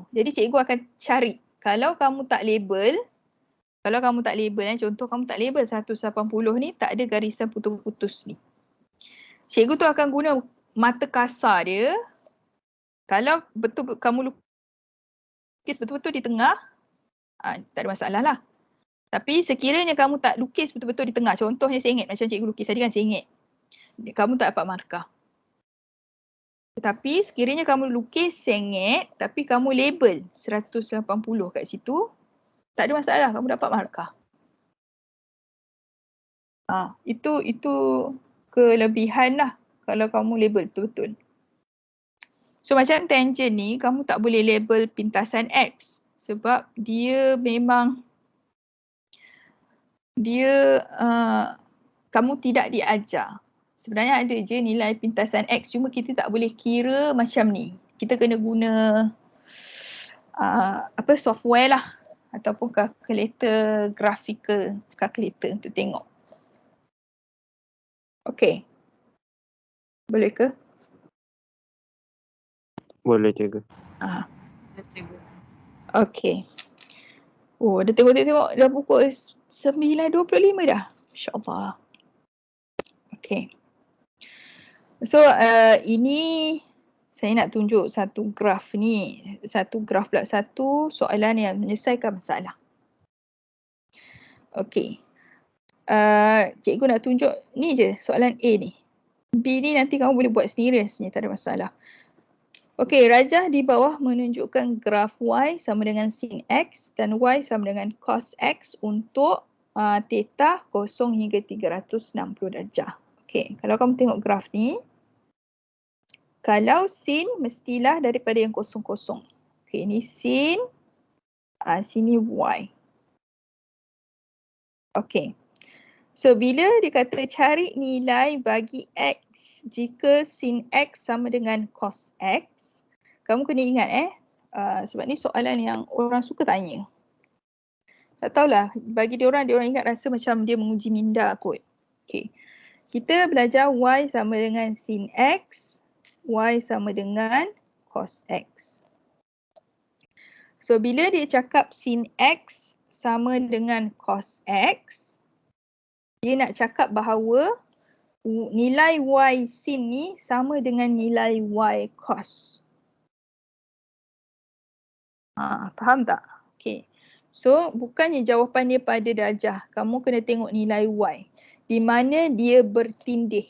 Jadi cikgu akan cari. Kalau kamu tak label, contoh kamu tak label 180 ni, tak ada garisan putus-putus ni. Cikgu tu akan guna mata kasar dia. Kalau betul kamu lukis betul-betul di tengah, tak ada masalah lah. Tapi sekiranya kamu tak lukis betul-betul di tengah, contohnya sengit macam cikgu lukis tadi kan sengit, kamu tak dapat markah. Tetapi sekiranya kamu lukis sengit tapi kamu label 180 kat situ, tak ada masalah, kamu dapat markah. Itu kelebihan lah kalau kamu label betul-betul. So macam tangent ni kamu tak boleh label pintasan X sebab dia memang kamu tidak diajar. Sebenarnya ada je nilai pintasan X cuma kita tak boleh kira macam ni. Kita kena guna software lah ataupun calculator, graphical calculator untuk tengok. Okay. Boleh ke? Boleh cikgu. Ya, cikgu. Okay. Oh, dah tengok dah pukul 9.25 dah. InsyaAllah. Okay. So, ini saya nak tunjuk satu graf ni. Satu soalan yang menyelesaikan masalah. Okay. Cikgu nak tunjuk ni je soalan A ni. B ni nanti kamu boleh buat sendiri rasanya, tak ada masalah. Okey, rajah di bawah menunjukkan graf Y sama dengan sin X dan Y sama dengan cos X untuk theta 0 hingga 360 darjah. Okey, kalau kamu tengok graf ni, kalau sin mestilah daripada yang kosong-kosong. Okey, ni sin, sini Y. Okey. So, bila dikata cari nilai bagi X jika sin X sama dengan cos X, kamu kena ingat sebab ni soalan yang orang suka tanya. Tak tahulah, bagi diorang ingat rasa macam dia menguji minda kot. Okay. Kita belajar Y sama dengan sin X, Y sama dengan cos X. So, bila dia cakap sin X sama dengan cos X, dia nak cakap bahawa nilai Y sin ni sama dengan nilai Y cos. Faham tak? Okay. So, bukannya jawapan dia pada darjah. Kamu kena tengok nilai Y. Di mana dia bertindih.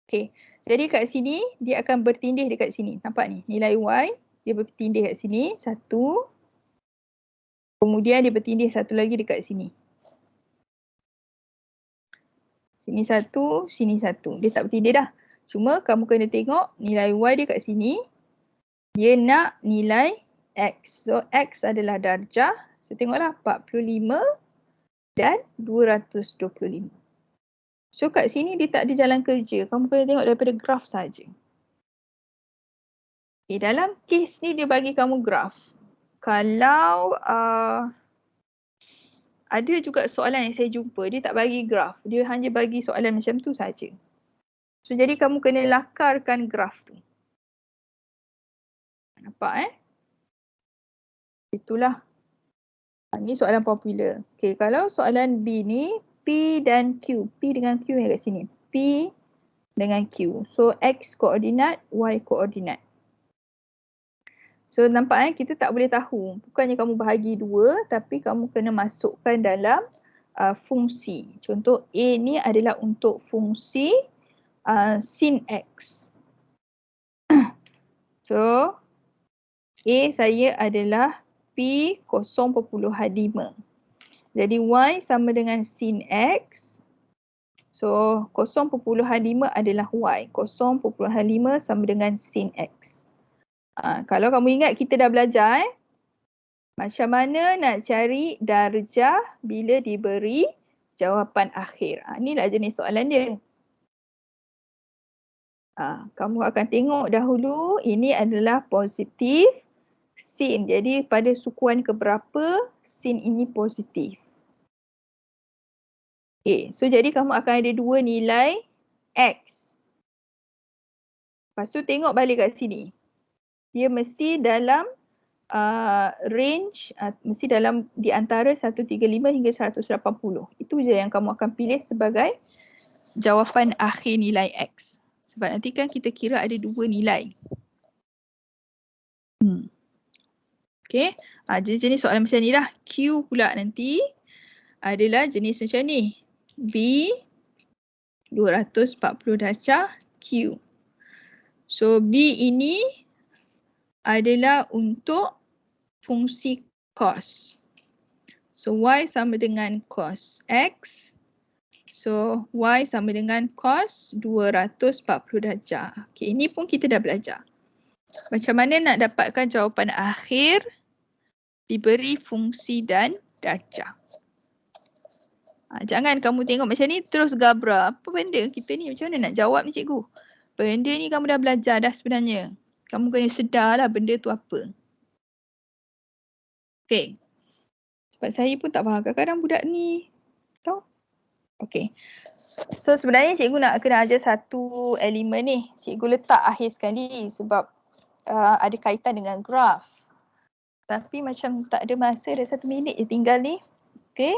Okay. Jadi kat sini, dia akan bertindih dekat sini. Nampak ni? Nilai Y, dia bertindih kat sini. Satu. Kemudian dia bertindih satu lagi dekat sini. Sini satu, sini satu. Dia tak bertindih dah. Cuma kamu kena tengok nilai Y dia kat sini. Dia nak nilai X. So, X adalah darjah. So, tengoklah 45 dan 225. So, kat sini dia tak ada jalan kerja. Kamu kena tengok daripada graf saja. Okay, dalam kes ni dia bagi kamu graf. Kalau ada juga soalan yang saya jumpa, dia tak bagi graf. Dia hanya bagi soalan macam tu saja. So, jadi kamu kena lakarkan graf tu. Nampak Itulah. Ini soalan popular. Okay, kalau soalan B ni, P dan Q. P dengan Q yang kat sini. P dengan Q. So, X koordinat, Y koordinat. So, nampak kita tak boleh tahu. Bukannya kamu bahagi dua, tapi kamu kena masukkan dalam fungsi. Contoh A ni adalah untuk fungsi sin X. So, A saya adalah P 0.5. Jadi Y sama dengan sin X. So 0.5 adalah Y. 0.5 sama dengan sin X. Kalau kamu ingat kita dah belajar macam mana nak cari darjah bila diberi jawapan akhir. Inilah jenis soalan dia. Kamu akan tengok dahulu ini adalah positif sin. Jadi pada sukuan keberapa sin ini positif. Okay, so jadi kamu akan ada dua nilai X. Lepas tu tengok balik kat sini. Dia mesti dalam range, mesti dalam di antara 135 hingga 180. Itu je yang kamu akan pilih sebagai jawapan akhir nilai X. Sebab nanti kan kita kira ada dua nilai. Okay, jenis soalan macam ni lah. Q pula nanti adalah jenis macam ni. B 240 darjah Q. So B ini adalah untuk fungsi cos. So Y sama dengan cos X. So Y sama dengan cos 240 darjah. Okay, ini pun kita dah belajar. Macam mana nak dapatkan jawapan akhir diberi fungsi dan darjah. Jangan kamu tengok macam ni terus gabra. Apa benda kita ni, macam mana nak jawab ni cikgu? Benda ni kamu dah belajar dah sebenarnya. Kamu kena sedar lah benda tu apa. Okay. Sebab saya pun tak faham. Kadang-kadang budak ni tahu. Okay. So sebenarnya cikgu nak kena ajar satu elemen ni. Cikgu letak akhir sekali sebab ada kaitan dengan graf. Tapi macam tak ada masa, dah 1 minit je tinggal ni. Okay.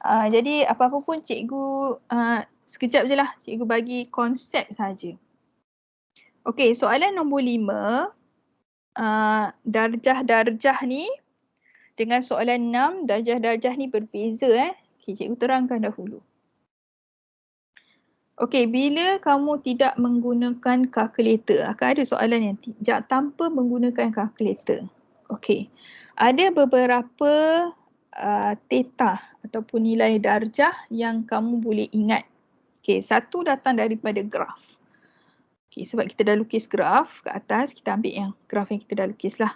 Jadi apa-apa pun cikgu sekejap je lah. Cikgu bagi konsep saja. Okay, soalan nombor 5. Darjah-darjah ni dengan soalan 6, darjah-darjah ni berbeza. Okay, cikgu terangkan dahulu. Okay, bila kamu tidak menggunakan kalkulator, akan ada soalan yang tidak tanpa menggunakan kalkulator. Okay, ada beberapa theta ataupun nilai darjah yang kamu boleh ingat. Okay, satu datang daripada graf. Okay, sebab kita dah lukis graf ke atas, kita ambil yang graf yang kita dah lukis lah.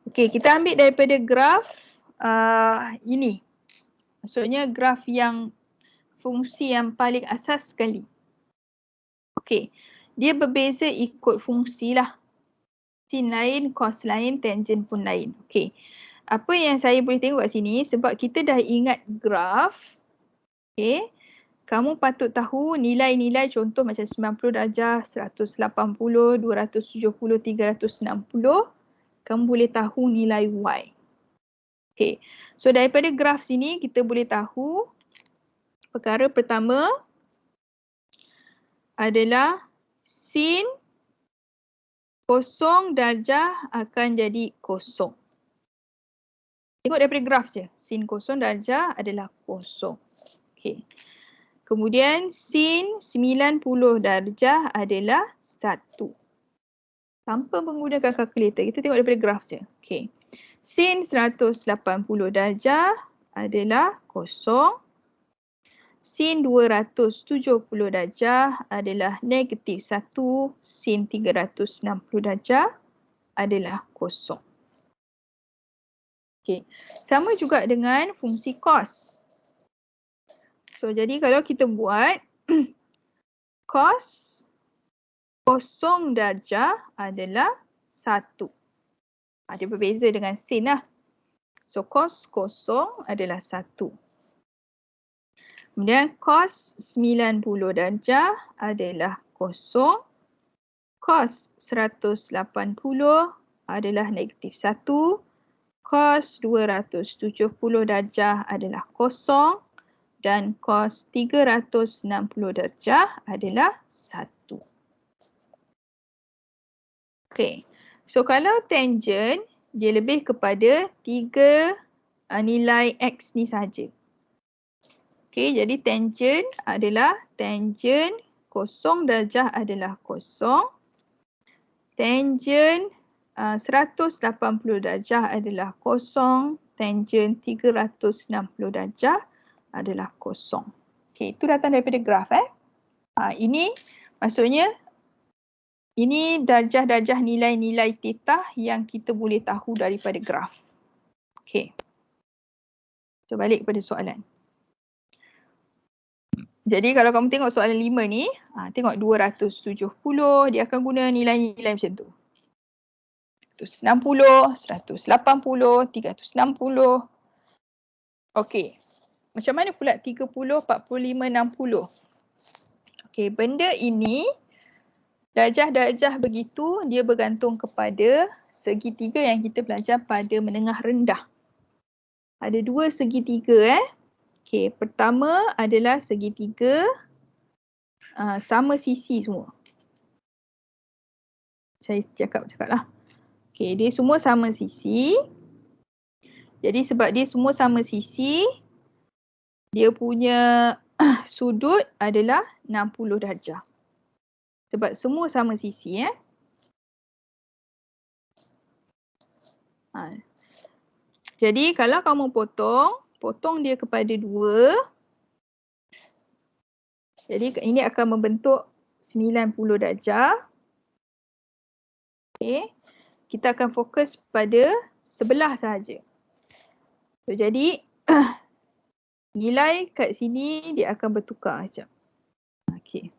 Okay, kita ambil daripada graf ini. Maksudnya graf yang fungsi yang paling asas sekali. Okay, dia berbeza ikut fungsi lah. Sin lain, cos lain, tangent pun lain. Okay, apa yang saya boleh tengok kat sini, sebab kita dah ingat graf. Okay, kamu patut tahu nilai-nilai contoh macam 90 darjah, 180, 270, 360. Kamu boleh tahu nilai Y. Okay, so daripada graf sini kita boleh tahu perkara pertama adalah sin kosong darjah akan jadi kosong. Tengok daripada graf je. Sin kosong darjah adalah kosong. Okay. Kemudian sin 90 darjah adalah 1. Tanpa menggunakan kalkulator. Kita tengok daripada graf je. Okay. Sin 180 darjah adalah kosong. Sin 270 darjah adalah negatif 1. Sin 360 darjah adalah kosong. Okay. Sama juga dengan fungsi cos. So, jadi kalau kita buat cos kosong darjah adalah 1. Dia berbeza dengan sin lah. So, cos kosong adalah 1. Kemudian cos 90 darjah adalah kosong. Cos 180 adalah negatif 1. Cos 270 darjah adalah kosong. Dan cos 360 darjah adalah 1. Okay. So kalau tangent, dia lebih kepada 3 nilai X ni saja. Okay, jadi tangent adalah tangent kosong darjah adalah kosong. Tangent 180 darjah adalah kosong. Tangent 360 darjah adalah kosong. Okay, itu datang daripada graf. Ini maksudnya ini darjah-darjah nilai-nilai theta yang kita boleh tahu daripada graf. Okay. So balik kepada soalan. Jadi kalau kamu tengok soalan 5 ni, tengok 270, dia akan guna nilai-nilai macam tu. 160, 180, 360. Okey. Macam mana pula 30, 45, 60? Okey, benda ini darjah-darjah begitu dia bergantung kepada segitiga yang kita belajar pada menengah rendah. Ada 2 segitiga Okey, pertama adalah segitiga sama sisi semua. Saya cakap lah. Okey, dia semua sama sisi. Jadi sebab dia semua sama sisi, dia punya sudut adalah 60 darjah. Sebab semua sama sisi Jadi kalau kamu potong dia kepada 2. Jadi ini akan membentuk 90 darjah. Okay. Kita akan fokus pada sebelah sahaja. So, jadi nilai kat sini dia akan bertukar macam. Okay.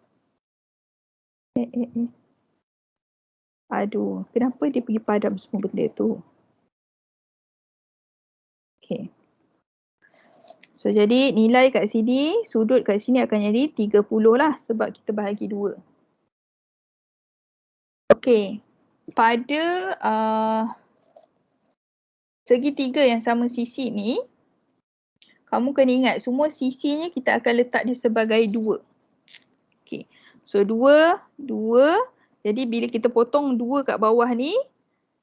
Aduh, kenapa dia pergi padam semua benda tu? Okay. So, jadi nilai kat sini, sudut kat sini akan jadi 30 lah sebab kita bahagi 2. Okay. Pada segitiga yang sama sisi ni, kamu kena ingat semua sisinya kita akan letak dia sebagai 2. Okay. So 2. Jadi bila kita potong 2 kat bawah ni,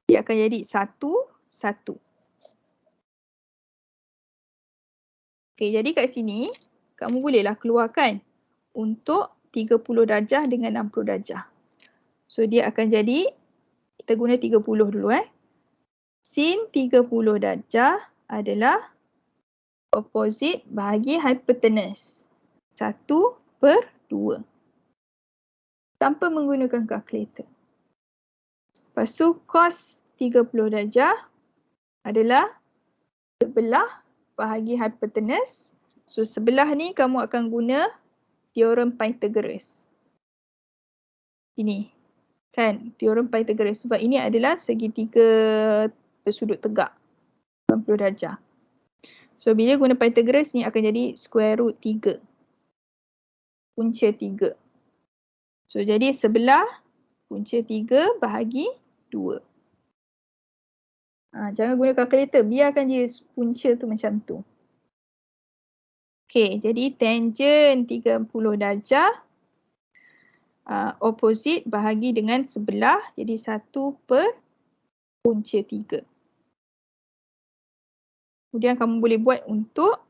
dia akan jadi 1, 1. Okay, jadi kat sini, kamu bolehlah keluarkan untuk 30 darjah dengan 60 darjah. So dia akan jadi, kita guna 30 dulu Sin 30 darjah adalah opposite bahagi hypotenuse. 1/2. Tanpa menggunakan kalkulator. Lepas tu cos 30 darjah adalah sebelah bahagi hypotenuse. So sebelah ni kamu akan guna teorem Pythagoras. Ini kan teorem Pythagoras sebab ini adalah segitiga bersudut tegak 90 darjah. So bila guna Pythagoras ni akan jadi square root 3. Punca 3. So jadi sebelah punca 3 bahagi 2. Jangan guna kalkulator, biarkan je punca tu macam tu. Okay, jadi tangent 30 darjah opposite bahagi dengan sebelah, jadi 1/punca 3. Kemudian kamu boleh buat untuk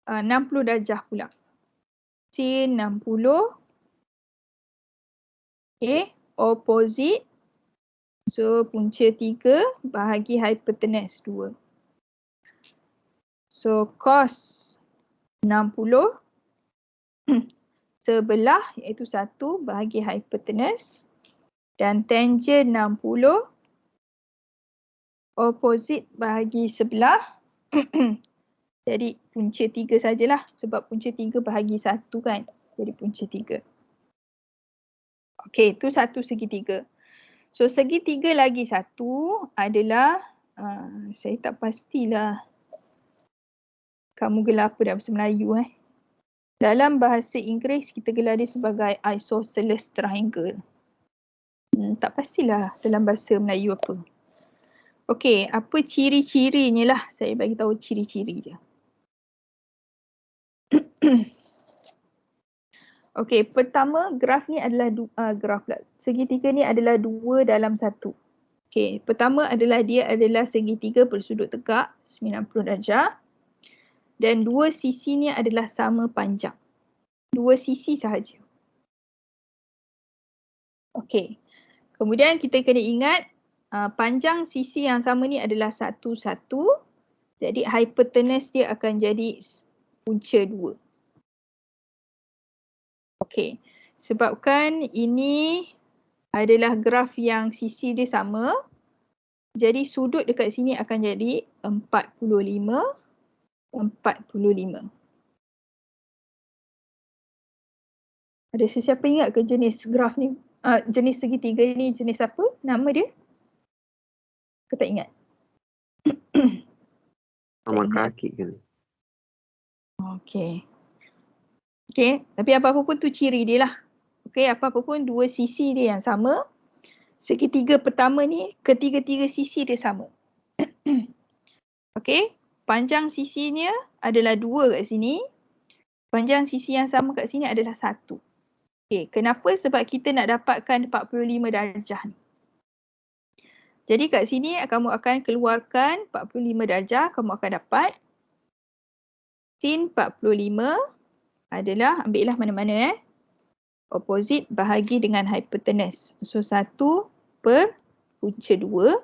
60 darjah pula. Sin 60. Okay, opposite. So punca 3 bahagi hypotenuse 2. So cos 60 sebelah iaitu 1 bahagi hypotenuse dan tangent 60 opposite bahagi sebelah. Jadi punca 3 sajalah sebab punca 3 bahagi 1 kan. Jadi punca 3. Okey, itu satu segitiga. So segitiga lagi satu adalah saya tak pastilah kamu gelar apa dalam bahasa Melayu Dalam bahasa Inggeris kita gelar dia sebagai isosceles triangle. Tak pastilah dalam bahasa Melayu apa. Okey, apa ciri-cirinya lah. Saya bagi tahu ciri-ciri je. Okey, pertama graf ni adalah segitiga ni adalah 2 dalam 1. Okey, pertama adalah dia adalah segitiga bersudut tegak 90 darjah dan 2 sisinya adalah sama panjang. 2 sisi sahaja. Okey. Kemudian kita kena ingat panjang sisi yang sama ni adalah 1, 1. Jadi hypotenuse dia akan jadi punca 2. Okey, sebabkan ini adalah graf yang sisi dia sama, jadi sudut dekat sini akan jadi 45. Ada sesiapa ingat ke jenis graf ni, jenis segitiga ni jenis apa? Nama dia? Aku tak ingat. Sama kaki kan. Okey. Okey, tapi apa-apa pun tu ciri dia lah. Okey, apa-apa pun 2 sisi dia yang sama. Segitiga pertama ni, ketiga-tiga sisi dia sama. Okey, panjang sisinya adalah 2 kat sini. Panjang sisi yang sama kat sini adalah 1. Okey, kenapa? Sebab kita nak dapatkan 45 darjah ni. Jadi kat sini kamu akan keluarkan 45 darjah, kamu akan dapat sin 45 adalah, ambillah mana-mana opposite bahagi dengan hypotenuse. So 1/punca 2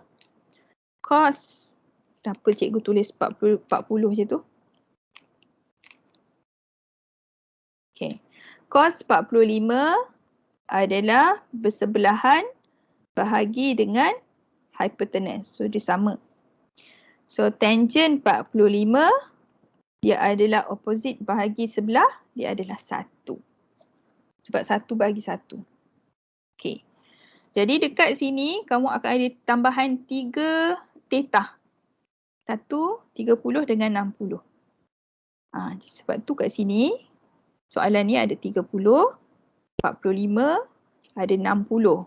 cos Kenapa cikgu tulis 40 je tu? Okay. Cos 45 adalah bersebelahan bahagi dengan hypotenuse. So dia sama. So tangent 45 dia adalah opposite bahagi sebelah, dia adalah 1. Sebab 1 bahagi 1. Okay. Jadi dekat sini kamu akan ada tambahan 3 theta. 1, 30 dengan 60. Sebab tu kat sini soalan ni ada 30, 45, ada 60.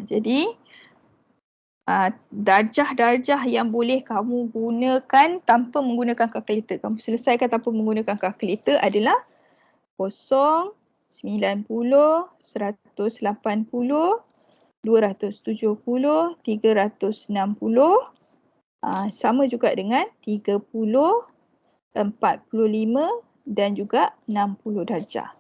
Jadi darjah-darjah yang boleh kamu gunakan tanpa menggunakan kalkulator. Kamu selesaikan tanpa menggunakan kalkulator adalah 0, 90, 180, 270, 360. Sama juga dengan 30, 45 dan juga 60 darjah.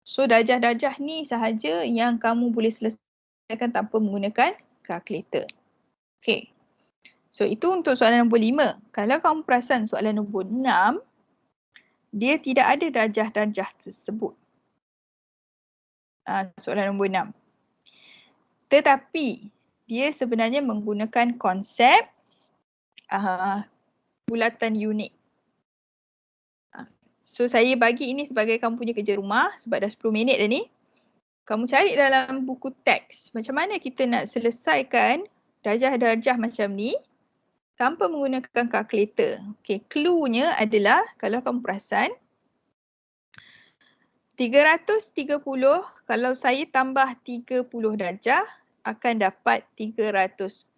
So darjah-darjah ni sahaja yang kamu boleh selesaikan tanpa menggunakan kalkulator. Okay. So itu untuk soalan nombor 5. Kalau kamu perasan soalan nombor 6, dia tidak ada darjah-darjah tersebut. Soalan nombor 6. Tetapi dia sebenarnya menggunakan konsep bulatan unik. So saya bagi ini sebagai kamu punya kerja rumah sebab dah 10 minit dah ni. Kamu cari dalam buku teks macam mana kita nak selesaikan darjah-darjah macam ni tanpa menggunakan kalkulator. Okay, clue-nya adalah kalau kamu perasan 330 kalau saya tambah 30 darjah akan dapat 360.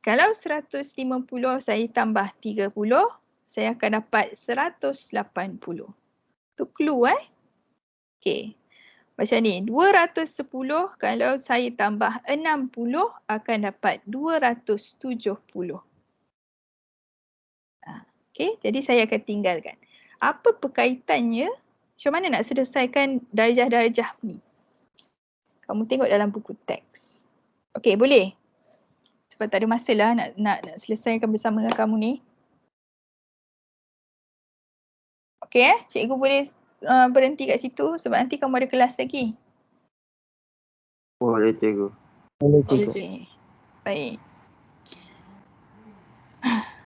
Kalau 150 saya tambah 30, saya akan dapat 180. Tu clue Okay. Macam ni, 210 kalau saya tambah 60 akan dapat 270. Okay, jadi saya akan tinggalkan. Apa perkaitannya? Macam mana nak selesaikan darjah-darjah ni? Kamu tengok dalam buku teks. Okay, boleh? Sebab tak ada masa lah nak selesaikan bersama dengan kamu ni. Okay, cikgu boleh berhenti kat situ sebab nanti kamu ada kelas lagi. Boleh cikgu. Boleh Boleh, cikgu. Okay, baik.